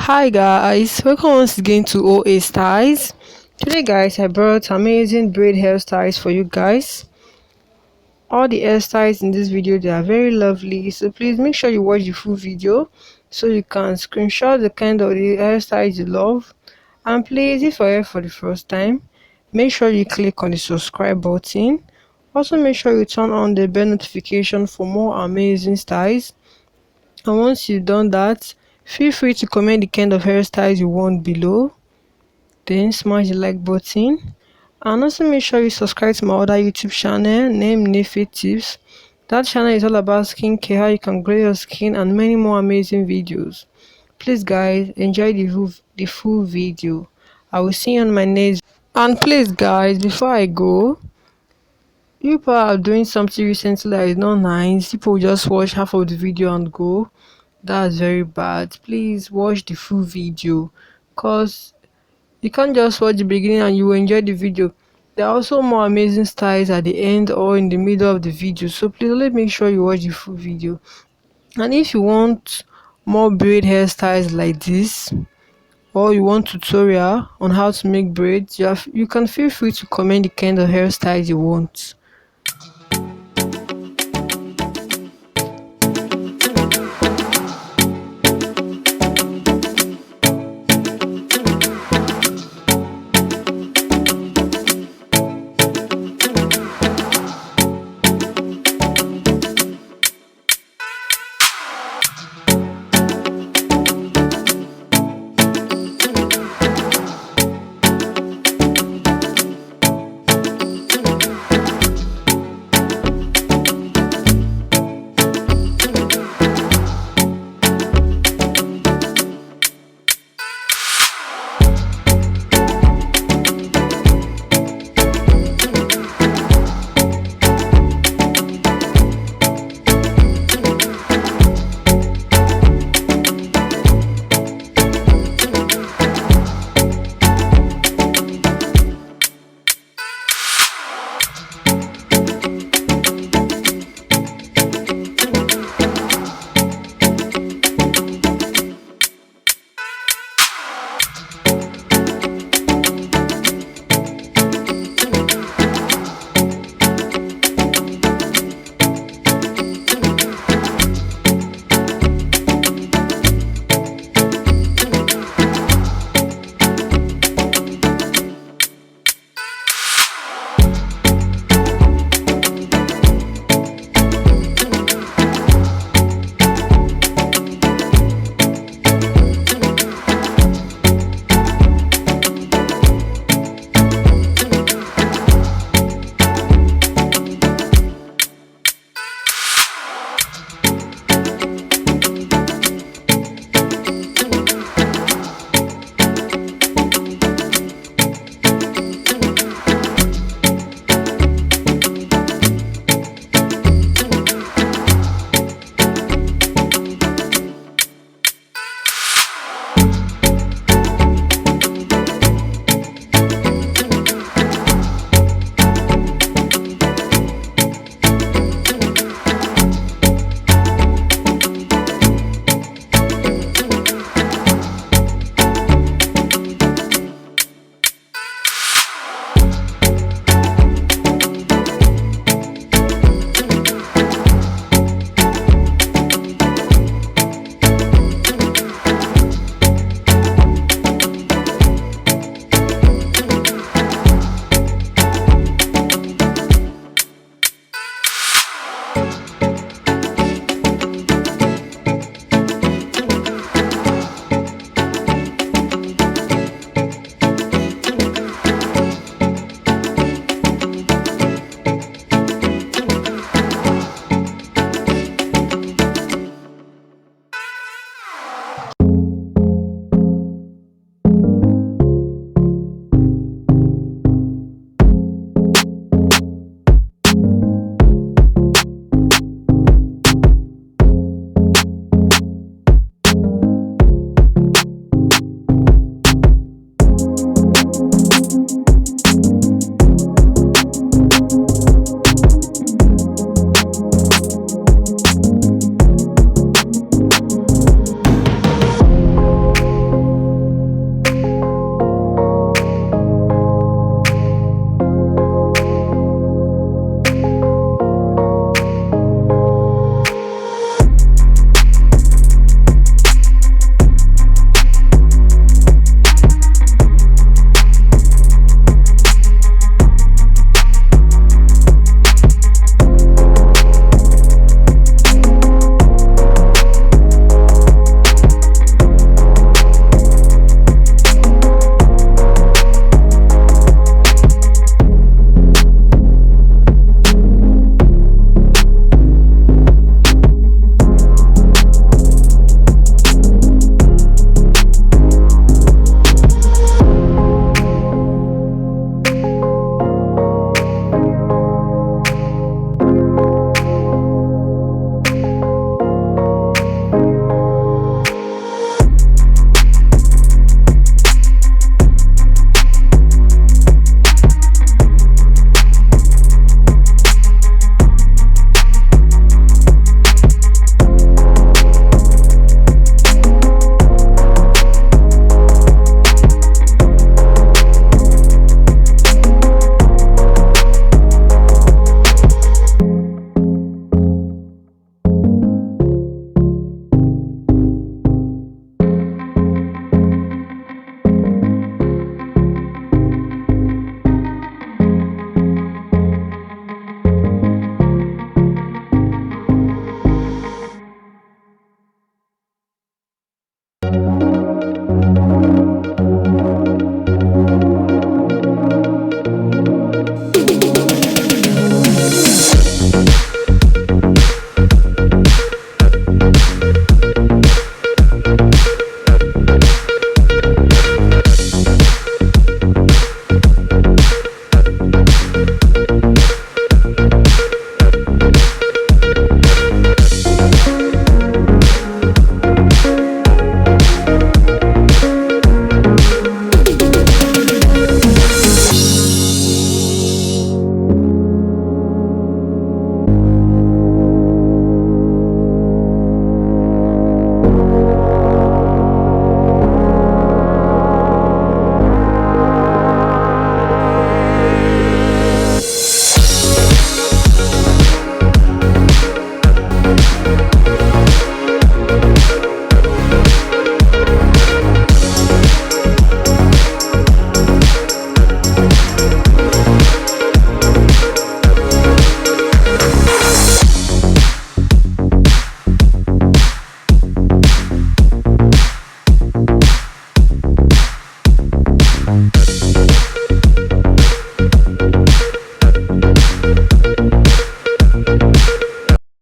Hi guys, welcome once again to OA Styles. Today guys, I brought amazing braid hairstyles for you guys. All the hairstyles in this video, they are very lovely, so please make sure you watch the full video so you can screenshot the kind of the hairstyles you love. And please, if you're here for the first time, make sure you click on the subscribe button. Also make sure you turn on the bell notification for more amazing styles. And once you've done that, feel free to comment the kind of hairstyles you want below. Then smash the like button. And also make sure you subscribe to my other YouTube channel named Nefe Tips. That channel is all about skincare, how you can grow your skin, and many more amazing videos. Please guys, enjoy the full video. I will see you on my next. And please guys, before I go, people are doing something recently that is not nice. People just watch half of the video and go. That's very bad. Please watch the full video, cause you can't just watch the beginning and you will enjoy the video. There are also more amazing styles at the end or in the middle of the video, so please only make sure you watch the full video. And if you want more braid hairstyles like this, or you want tutorial on how to make braids, you can feel free to comment the kind of hairstyles you want.